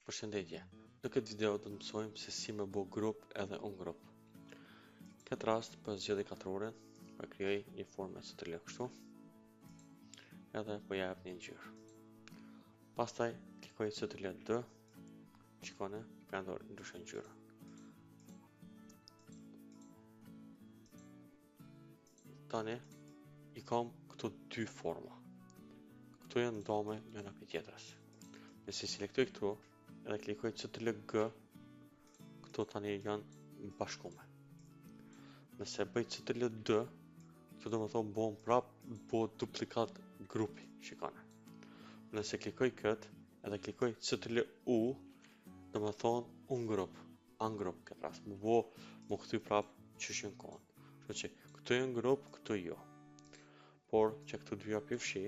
Përshëndetje, në këtë video do të mësojmë se si me bo grup edhe unë grup. Këtë rast për zgjidhi katërurin, për krijoj një formë së të kështu, edhe po jap një ngjyrë. Pastaj klikoj së të D, shikoni, ka ndryshon ngjyrën. Tani i kam këto dy forma. Këto janë ndome njëra prej tjetrës. Nëse selektoj këtu edhe klikoj Ctrl G, këto tani janë bashkume. Nëse bëj Ctrl D, këto do më thonë bëhen prapë duplikat grupi, shikone. Nëse klikoj këtë edhe klikoj Ctrl U, do më thonë unë grup, anë grup këtë rast, më këty prapë që shën kohën. Kështu që këto janë grup, këto jo. Por që këto dyja pifshi,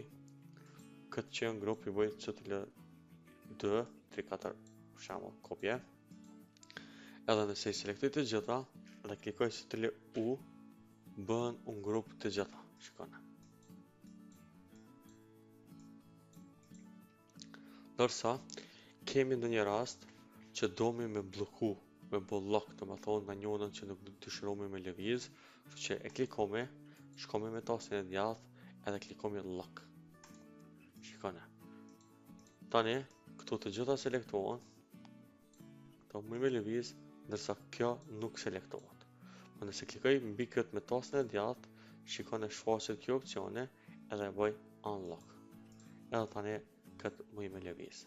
këtë që janë grup i bëj Ctrl D, 3-4 për shembull, kopje. Edhe nëse i selektoj të gjitha, edhe klikoj Ctrl U, bëhen un grup të gjitha, shikoni. Dorsa kemi ndonjë rast që domi me blloku, me block, domethënë na njërin që nuk dëshirojmë me lëviz, kështu që e klikome, shkome me tasën e djathtë edhe klikome lock. Shikoni. Tani këto të gjitha selektohen, këto më me lëviz, ndërsa kjo nuk selektohet. Po nëse klikoj mbi këtë me tasën e djathtë, shikoni shfaqet kjo opsione edhe bëj unlock. Edhe tani këtë më me lëviz.